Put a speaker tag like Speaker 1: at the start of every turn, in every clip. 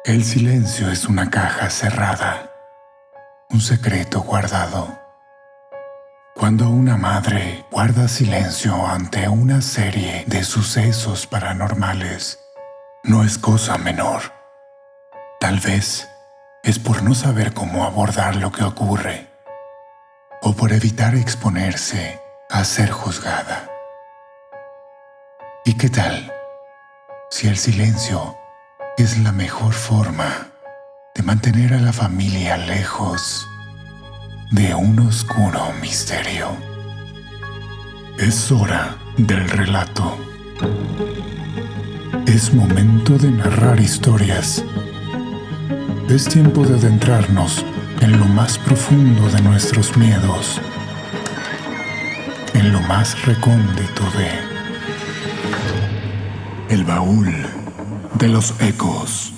Speaker 1: El silencio es una caja cerrada, un secreto guardado. Cuando una madre guarda silencio ante una serie de sucesos paranormales, no es cosa menor. Tal vez es por no saber cómo abordar lo que ocurre, o por evitar exponerse a ser juzgada. ¿Y qué tal si el silencio es la mejor forma de mantener a la familia lejos de un oscuro misterio? Es hora del relato. Es momento de narrar historias. Es tiempo de adentrarnos en lo más profundo de nuestros miedos, en lo más recóndito de El Baúl de los Ecos.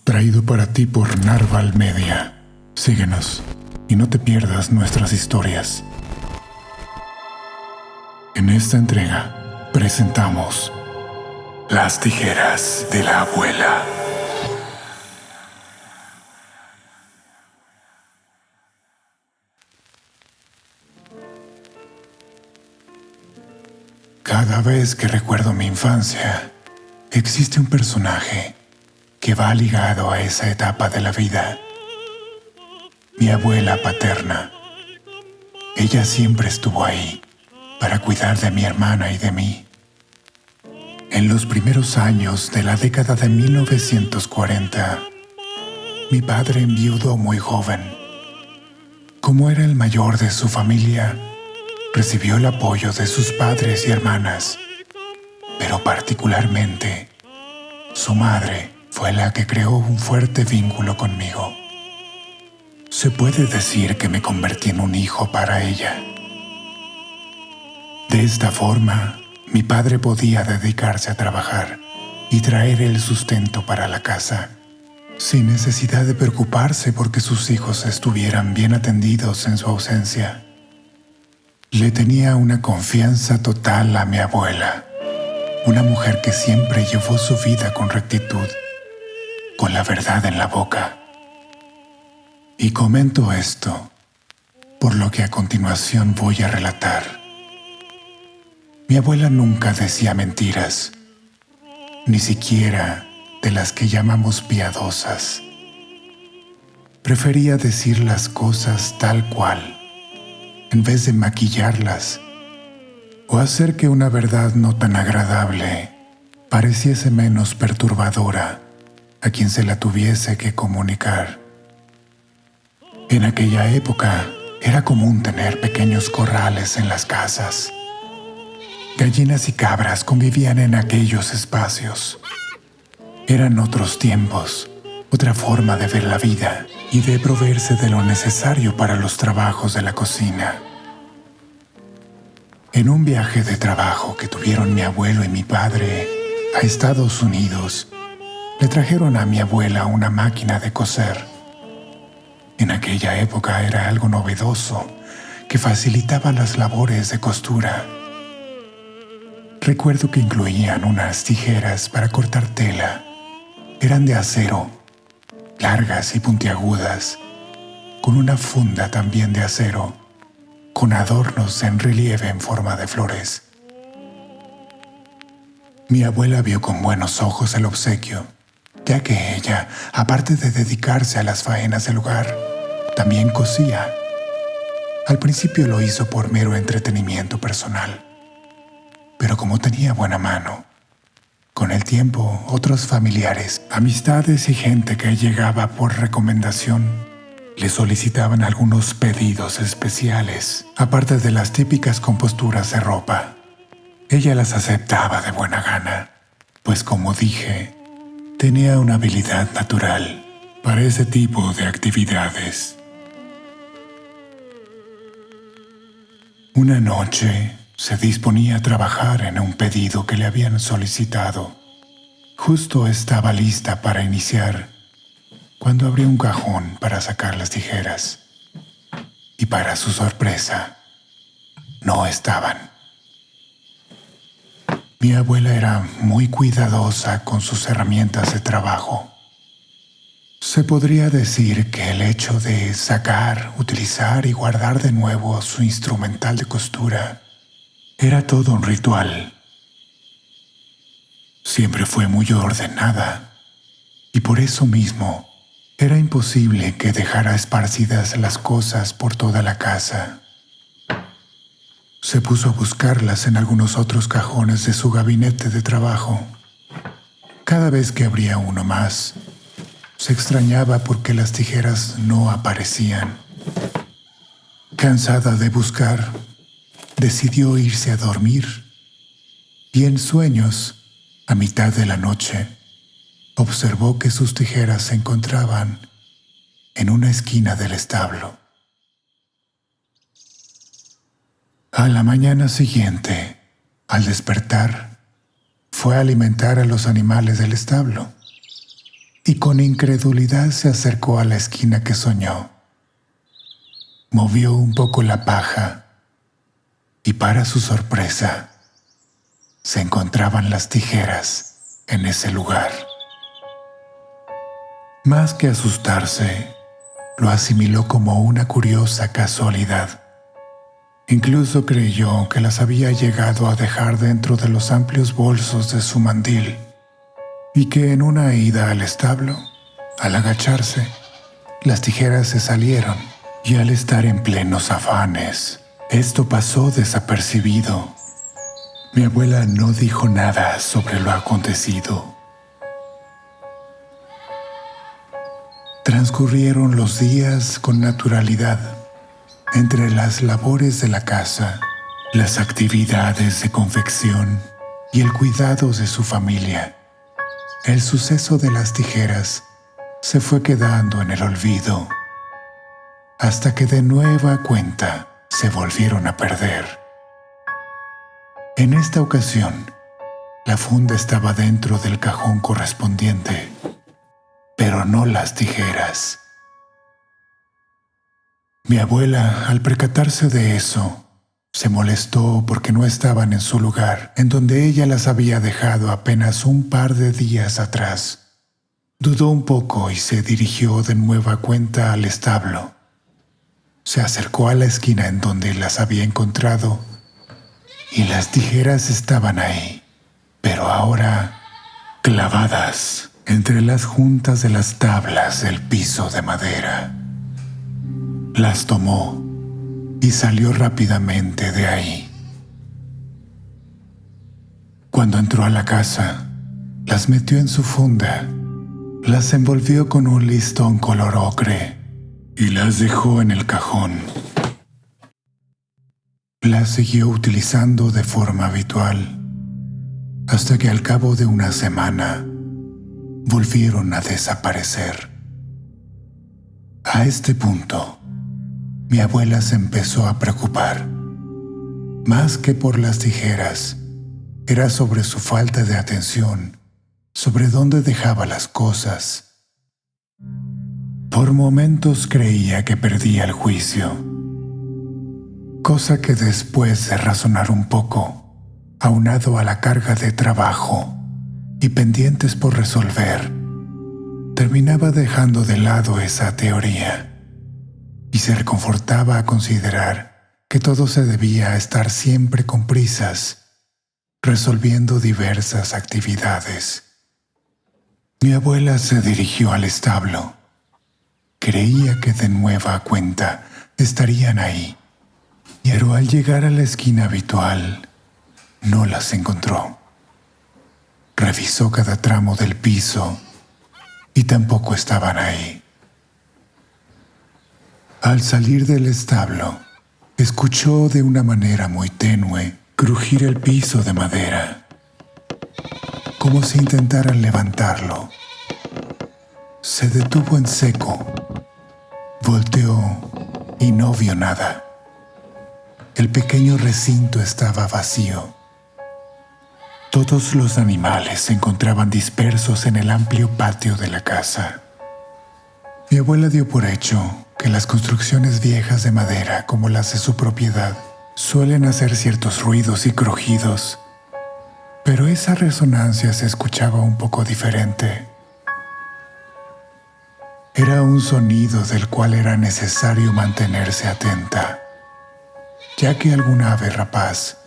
Speaker 1: Traído para ti por Narval Media. Síguenos y no te pierdas nuestras historias. En esta entrega presentamos Las tijeras de la abuela. Cada vez que recuerdo mi infancia, existe un personaje que va ligado a esa etapa de la vida. Mi abuela paterna. Ella siempre estuvo ahí para cuidar de mi hermana y de mí. En los primeros años de la década de 1940, mi padre enviudó muy joven. Como era el mayor de su familia, recibió el apoyo de sus padres y hermanas, pero particularmente, su madre fue la que creó un fuerte vínculo conmigo. Se puede decir que me convertí en un hijo para ella. De esta forma, mi padre podía dedicarse a trabajar y traer el sustento para la casa, sin necesidad de preocuparse porque sus hijos estuvieran bien atendidos en su ausencia. Le tenía una confianza total a mi abuela, una mujer que siempre llevó su vida con rectitud, con la verdad en la boca. Y comento esto, por lo que a continuación voy a relatar. Mi abuela nunca decía mentiras, ni siquiera de las que llamamos piadosas. Prefería decir las cosas tal cual, en vez de maquillarlas o hacer que una verdad no tan agradable pareciese menos perturbadora a quien se la tuviese que comunicar. En aquella época era común tener pequeños corrales en las casas. Gallinas y cabras convivían en aquellos espacios. Eran otros tiempos, otra forma de ver la vida y de proveerse de lo necesario para los trabajos de la cocina. En un viaje de trabajo que tuvieron mi abuelo y mi padre a Estados Unidos, le trajeron a mi abuela una máquina de coser. En aquella época era algo novedoso que facilitaba las labores de costura. Recuerdo que incluían unas tijeras para cortar tela. Eran de acero, largas y puntiagudas, con una funda también de acero, con adornos en relieve en forma de flores. Mi abuela vio con buenos ojos el obsequio, ya que ella, aparte de dedicarse a las faenas del hogar, también cosía. Al principio lo hizo por mero entretenimiento personal, pero como tenía buena mano, con el tiempo otros familiares, amistades y gente que llegaba por recomendación le solicitaban algunos pedidos especiales, aparte de las típicas composturas de ropa. Ella las aceptaba de buena gana, pues como dije, tenía una habilidad natural para ese tipo de actividades. Una noche se disponía a trabajar en un pedido que le habían solicitado. Justo estaba lista para iniciar cuando abrió un cajón para sacar las tijeras y para su sorpresa, no estaban. Mi abuela era muy cuidadosa con sus herramientas de trabajo. Se podría decir que el hecho de sacar, utilizar y guardar de nuevo su instrumental de costura era todo un ritual. Siempre fue muy ordenada y por eso mismo era imposible que dejara esparcidas las cosas por toda la casa. Se puso a buscarlas en algunos otros cajones de su gabinete de trabajo. Cada vez que abría uno más, se extrañaba porque las tijeras no aparecían. Cansada de buscar, decidió irse a dormir y en sueños, a mitad de la noche, observó que sus tijeras se encontraban en una esquina del establo. A la mañana siguiente, al despertar, fue a alimentar a los animales del establo y con incredulidad se acercó a la esquina que soñó. Movió un poco la paja y para su sorpresa, se encontraban las tijeras en ese lugar. Más que asustarse, lo asimiló como una curiosa casualidad. Incluso creyó que las había llegado a dejar dentro de los amplios bolsos de su mandil y que en una ida al establo, al agacharse, las tijeras se salieron y al estar en plenos afanes, esto pasó desapercibido. Mi abuela no dijo nada sobre lo acontecido. Transcurrieron los días con naturalidad. Entre las labores de la casa, las actividades de confección y el cuidado de su familia, el suceso de las tijeras se fue quedando en el olvido, hasta que de nueva cuenta se volvieron a perder. En esta ocasión, la funda estaba dentro del cajón correspondiente, pero no las tijeras. Mi abuela, al percatarse de eso, se molestó porque no estaban en su lugar, en donde ella las había dejado apenas un par de días atrás. Dudó un poco y se dirigió de nueva cuenta al establo. Se acercó a la esquina en donde las había encontrado y las tijeras estaban ahí, pero ahora clavadas entre las juntas de las tablas del piso de madera. Las tomó y salió rápidamente de ahí. Cuando entró a la casa, las metió en su funda, las envolvió con un listón color ocre y las dejó en el cajón. Las siguió utilizando de forma habitual, hasta que al cabo de una semana volvieron a desaparecer. A este punto, mi abuela se empezó a preocupar. Más que por las tijeras, era sobre su falta de atención, sobre dónde dejaba las cosas. Por momentos creía que perdía el juicio, cosa que después de razonar un poco, aunado a la carga de trabajo y pendientes por resolver, terminaba dejando de lado esa teoría y se reconfortaba a considerar que todo se debía a estar siempre con prisas, resolviendo diversas actividades. Mi abuela se dirigió al establo. Creía que de nueva cuenta estarían ahí, pero al llegar a la esquina habitual, no las encontró. Revisó cada tramo del piso y tampoco estaban ahí. Al salir del establo, escuchó de una manera muy tenue crujir el piso de madera, como si intentaran levantarlo. Se detuvo en seco, volteó y no vio nada. El pequeño recinto estaba vacío. Todos los animales se encontraban dispersos en el amplio patio de la casa. Mi abuela dio por hecho que las construcciones viejas de madera, como las de su propiedad, suelen hacer ciertos ruidos y crujidos, pero esa resonancia se escuchaba un poco diferente. Era un sonido del cual era necesario mantenerse atenta, ya que alguna ave rapaz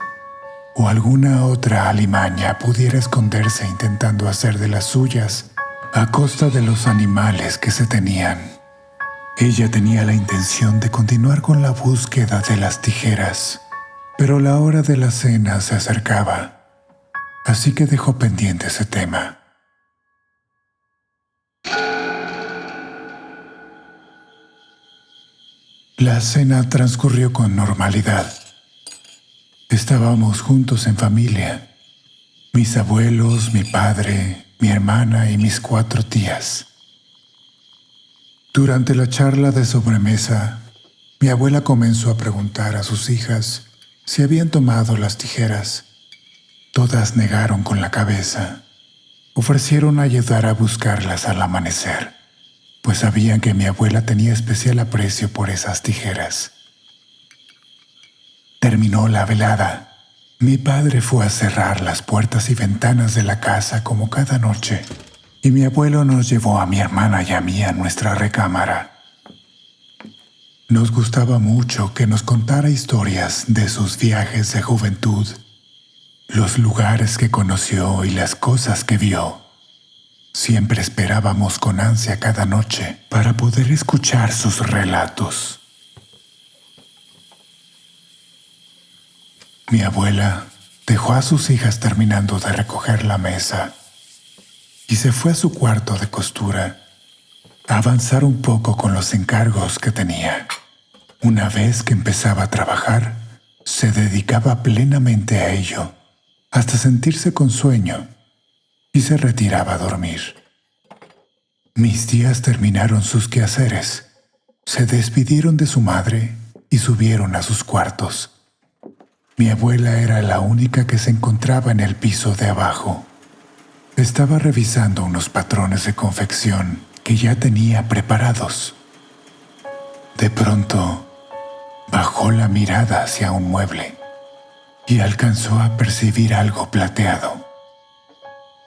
Speaker 1: o alguna otra alimaña pudiera esconderse intentando hacer de las suyas a costa de los animales que se tenían. Ella tenía la intención de continuar con la búsqueda de las tijeras, pero la hora de la cena se acercaba, así que dejó pendiente ese tema. La cena transcurrió con normalidad. Estábamos juntos en familia. Mis abuelos, mi padre, mi hermana y mis 4 tías. Durante la charla de sobremesa, mi abuela comenzó a preguntar a sus hijas si habían tomado las tijeras. Todas negaron con la cabeza. Ofrecieron ayudar a buscarlas al amanecer, pues sabían que mi abuela tenía especial aprecio por esas tijeras. Terminó la velada. Mi padre fue a cerrar las puertas y ventanas de la casa como cada noche, y mi abuelo nos llevó a mi hermana y a mí a nuestra recámara. Nos gustaba mucho que nos contara historias de sus viajes de juventud, los lugares que conoció y las cosas que vio. Siempre esperábamos con ansia cada noche para poder escuchar sus relatos. Mi abuela dejó a sus hijas terminando de recoger la mesa y se fue a su cuarto de costura a avanzar un poco con los encargos que tenía. Una vez que empezaba a trabajar, se dedicaba plenamente a ello, hasta sentirse con sueño, y se retiraba a dormir. Mis tías terminaron sus quehaceres, se despidieron de su madre y subieron a sus cuartos. Mi abuela era la única que se encontraba en el piso de abajo. Estaba revisando unos patrones de confección que ya tenía preparados. De pronto, bajó la mirada hacia un mueble y alcanzó a percibir algo plateado.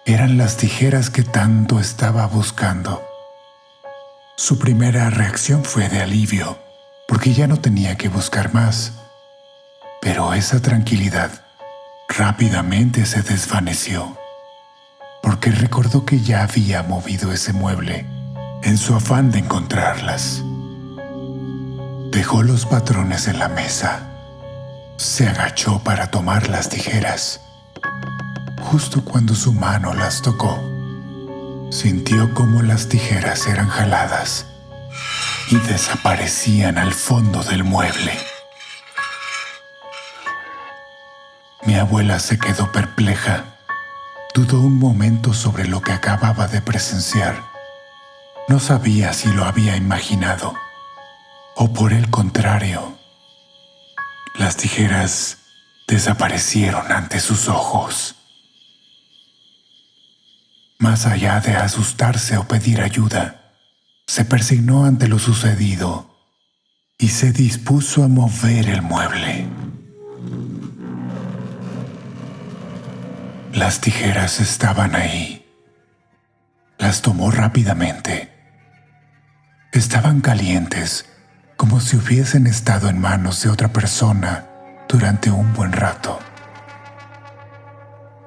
Speaker 1: Eran las tijeras que tanto estaba buscando. Su primera reacción fue de alivio, porque ya no tenía que buscar más. Pero esa tranquilidad rápidamente se desvaneció, porque recordó que ya había movido ese mueble en su afán de encontrarlas. Dejó los patrones en la mesa, se agachó para tomar las tijeras. Justo cuando su mano las tocó, sintió cómo las tijeras eran jaladas y desaparecían al fondo del mueble. Mi abuela se quedó perpleja. Dudó un momento sobre lo que acababa de presenciar. No sabía si lo había imaginado o por el contrario. Las tijeras desaparecieron ante sus ojos. Más allá de asustarse o pedir ayuda, se persignó ante lo sucedido y se dispuso a mover el mueble. Las tijeras estaban ahí. Las tomó rápidamente. Estaban calientes, como si hubiesen estado en manos de otra persona durante un buen rato.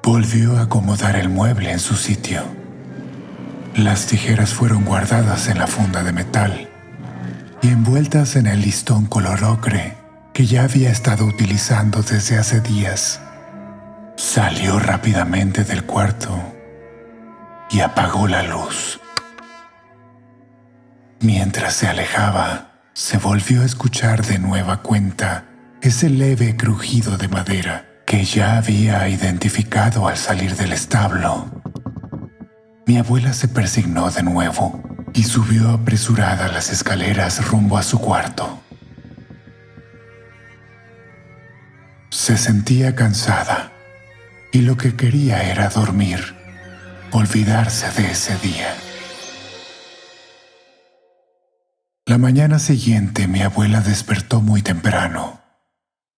Speaker 1: Volvió a acomodar el mueble en su sitio. Las tijeras fueron guardadas en la funda de metal y envueltas en el listón color ocre que ya había estado utilizando desde hace días. Salió rápidamente del cuarto y apagó la luz. Mientras se alejaba, se volvió a escuchar de nueva cuenta ese leve crujido de madera que ya había identificado al salir del establo. Mi abuela se persignó de nuevo y subió apresurada las escaleras rumbo a su cuarto. Se sentía cansada y lo que quería era dormir, olvidarse de ese día. La mañana siguiente mi abuela despertó muy temprano.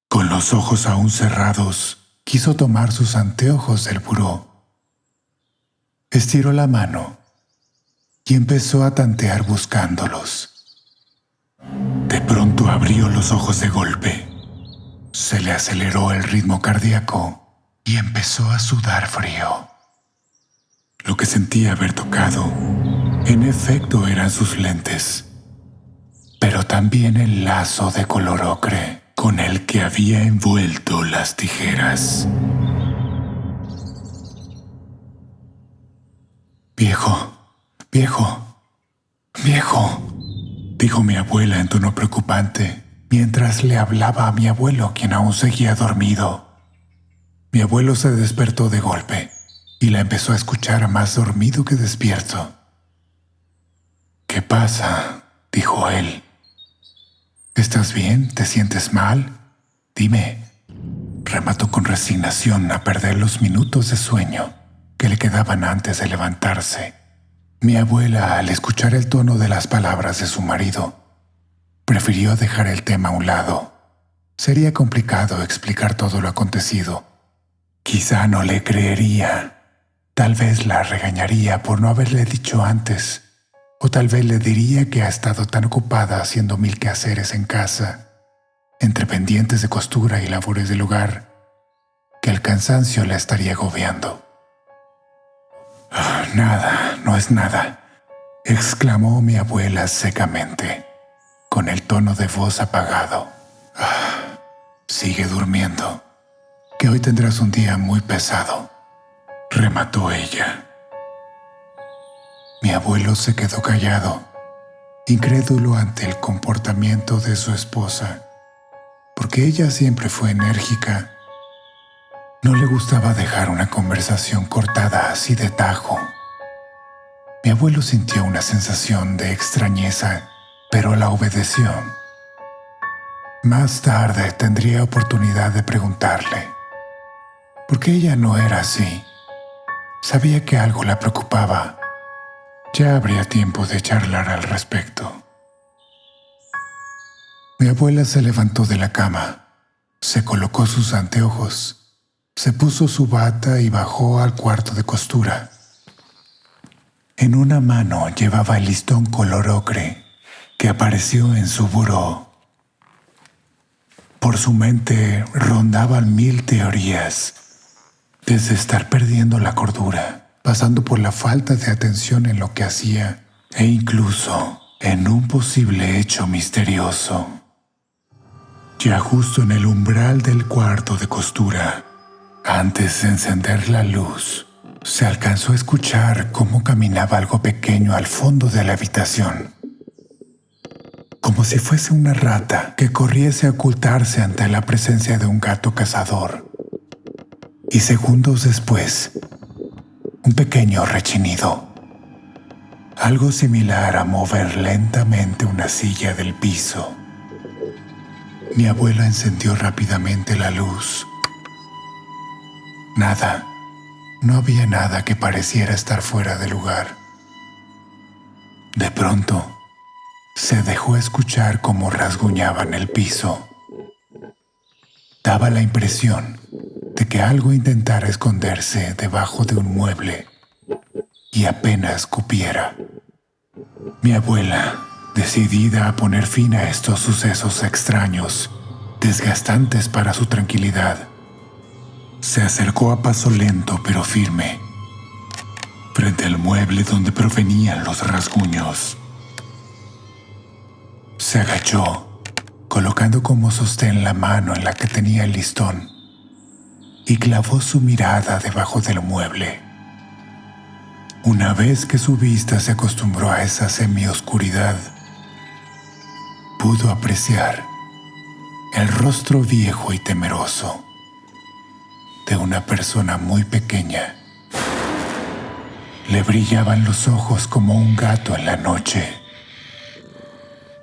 Speaker 1: Con los ojos aún cerrados, quiso tomar sus anteojos del buró. Estiró la mano y empezó a tantear buscándolos. De pronto abrió los ojos de golpe. Se le aceleró el ritmo cardíaco y empezó a sudar frío. Lo que sentía haber tocado, en efecto, eran sus lentes, pero también el lazo de color ocre con el que había envuelto las tijeras. «Viejo, viejo, viejo», dijo mi abuela en tono preocupante, mientras le hablaba a mi abuelo, quien aún seguía dormido. Mi abuelo se despertó de golpe y la empezó a escuchar más dormido que despierto. «¿Qué pasa?», dijo él. «¿Estás bien? ¿Te sientes mal? Dime», remató con resignación a perder los minutos de sueño que le quedaban antes de levantarse. Mi abuela, al escuchar el tono de las palabras de su marido, prefirió dejar el tema a un lado. Sería complicado explicar todo lo acontecido. Quizá no le creería. Tal vez la regañaría por no haberle dicho antes, o tal vez le diría que ha estado tan ocupada haciendo mil quehaceres en casa, entre pendientes de costura y labores del hogar, que el cansancio la estaría agobiando. «Nada, no es nada», exclamó mi abuela secamente, con el tono de voz apagado. «Sigue durmiendo, que hoy tendrás un día muy pesado», remató ella. Mi abuelo se quedó callado, incrédulo ante el comportamiento de su esposa, porque ella siempre fue enérgica. No le gustaba dejar una conversación cortada así de tajo. Mi abuelo sintió una sensación de extrañeza, pero la obedeció. Más tarde tendría oportunidad de preguntarle, porque ella no era así. Sabía que algo la preocupaba. Ya habría tiempo de charlar al respecto. Mi abuela se levantó de la cama, se colocó sus anteojos, se puso su bata y bajó al cuarto de costura. En una mano llevaba el listón color ocre que apareció en su buró. Por su mente rondaban 1000 teorías, desde estar perdiendo la cordura, pasando por la falta de atención en lo que hacía, e incluso en un posible hecho misterioso. Ya justo en el umbral del cuarto de costura, antes de encender la luz, se alcanzó a escuchar cómo caminaba algo pequeño al fondo de la habitación, como si fuese una rata que corriese a ocultarse ante la presencia de un gato cazador. Y segundos después, un pequeño rechinido, algo similar a mover lentamente una silla del piso. Mi abuela encendió rápidamente la luz. Nada, no había nada que pareciera estar fuera de lugar. De pronto, se dejó escuchar cómo rasguñaban el piso. Daba la impresión de que algo intentara esconderse debajo de un mueble y apenas cupiera. Mi abuela, decidida a poner fin a estos sucesos extraños, desgastantes para su tranquilidad, se acercó a paso lento pero firme, frente al mueble donde provenían los rasguños. Se agachó, colocando como sostén la mano en la que tenía el listón, y clavó su mirada debajo del mueble. Una vez que su vista se acostumbró a esa semioscuridad, pudo apreciar el rostro viejo y temeroso de una persona muy pequeña. Le brillaban los ojos como un gato en la noche.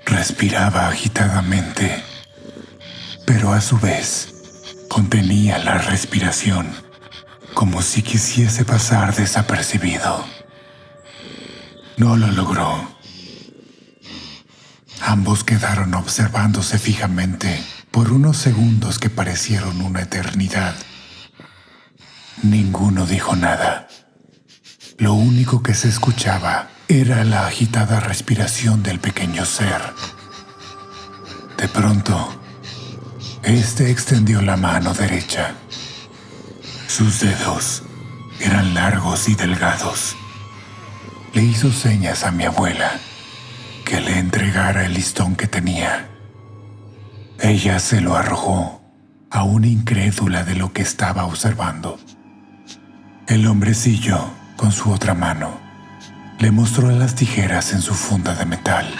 Speaker 1: Respiraba agitadamente, pero a su vez contenía la respiración, como si quisiese pasar desapercibido. No lo logró. Ambos quedaron observándose fijamente por unos segundos que parecieron una eternidad. Ninguno dijo nada. Lo único que se escuchaba era la agitada respiración del pequeño ser. De pronto, este extendió la mano derecha. Sus dedos eran largos y delgados. Le hizo señas a mi abuela que le entregara el listón que tenía. Ella se lo arrojó, aún incrédula de lo que estaba observando. El hombrecillo, con su otra mano, le mostró las tijeras en su funda de metal.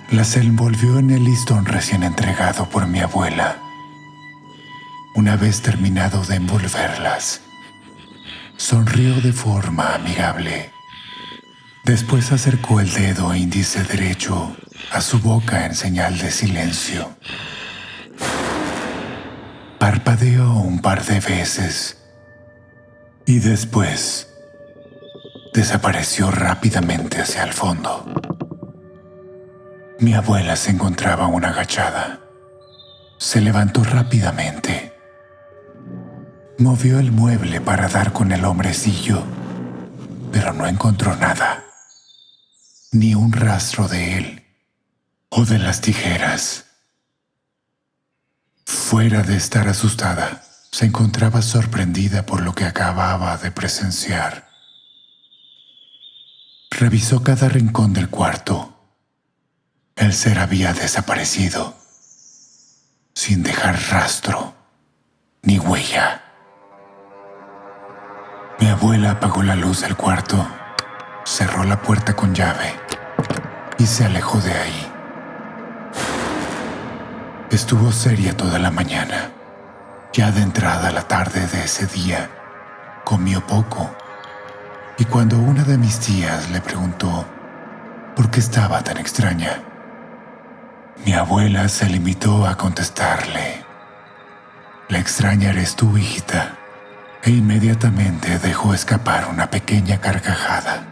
Speaker 1: Las envolvió en el listón recién entregado por mi abuela. Una vez terminado de envolverlas, sonrió de forma amigable. Después acercó el dedo índice derecho a su boca en señal de silencio. Parpadeó un par de veces y después desapareció rápidamente hacia el fondo. Mi abuela se encontraba aún agachada. Se levantó rápidamente. Movió el mueble para dar con el hombrecillo, pero no encontró nada. Ni un rastro de él o de las tijeras. Fuera de estar asustada, se encontraba sorprendida por lo que acababa de presenciar. Revisó cada rincón del cuarto. El ser había desaparecido, sin dejar rastro ni huella. Mi abuela apagó la luz del cuarto, cerró la puerta con llave y se alejó de ahí. Estuvo seria toda la mañana. Ya de entrada a la tarde de ese día, comió poco, y cuando una de mis tías le preguntó por qué estaba tan extraña, mi abuela se limitó a contestarle: «La extraña eres tú, hijita», e inmediatamente dejó escapar una pequeña carcajada.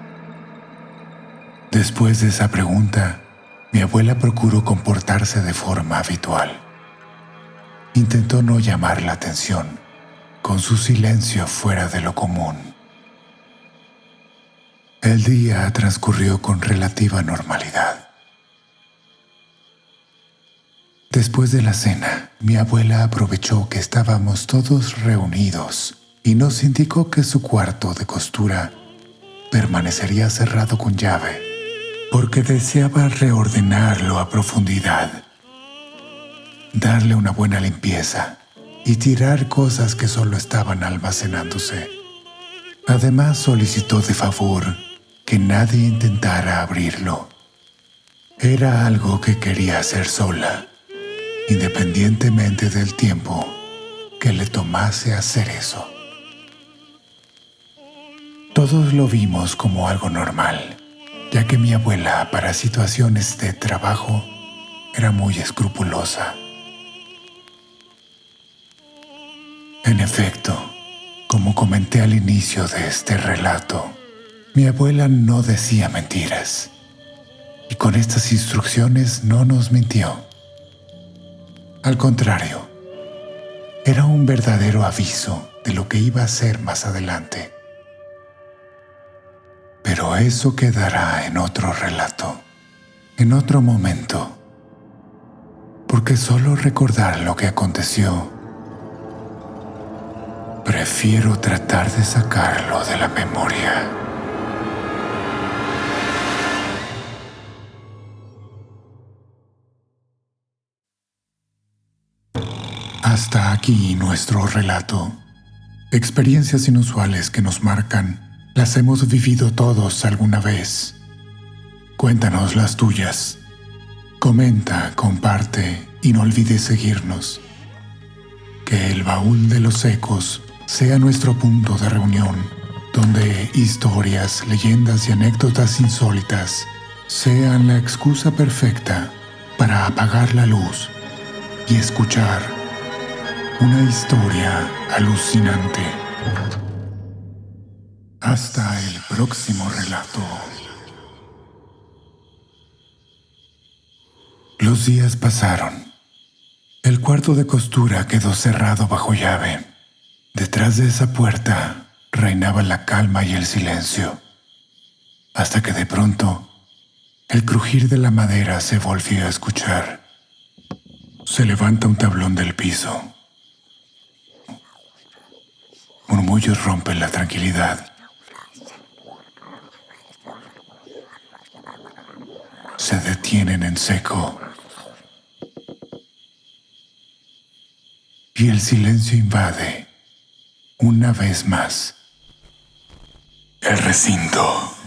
Speaker 1: Después de esa pregunta, mi abuela procuró comportarse de forma habitual. Intentó no llamar la atención, con su silencio fuera de lo común. El día transcurrió con relativa normalidad. Después de la cena, mi abuela aprovechó que estábamos todos reunidos y nos indicó que su cuarto de costura permanecería cerrado con llave, porque deseaba reordenarlo a profundidad, darle una buena limpieza y tirar cosas que solo estaban almacenándose. Además, solicitó de favor que nadie intentara abrirlo. Era algo que quería hacer sola, independientemente del tiempo que le tomase hacer eso. Todos lo vimos como algo normal, ya que mi abuela, para situaciones de trabajo, era muy escrupulosa. En efecto, como comenté al inicio de este relato, mi abuela no decía mentiras, y con estas instrucciones no nos mintió. Al contrario, era un verdadero aviso de lo que iba a ser más adelante. Pero eso quedará en otro relato, en otro momento, porque solo recordar lo que aconteció, prefiero tratar de sacarlo de la memoria. Hasta aquí nuestro relato. Experiencias inusuales que nos marcan, las hemos vivido todos alguna vez. Cuéntanos las tuyas. Comenta, comparte y no olvides seguirnos. Que el baúl de los ecos sea nuestro punto de reunión, donde historias, leyendas y anécdotas insólitas sean la excusa perfecta para apagar la luz y escuchar una historia alucinante. Hasta el próximo relato. Los días pasaron. El cuarto de costura quedó cerrado bajo llave. Detrás de esa puerta reinaba la calma y el silencio, hasta que de pronto el crujir de la madera se volvió a escuchar. Se levanta un tablón del piso. Murmullos rompen la tranquilidad. Se detienen en seco. Y el silencio invade, una vez más, el recinto.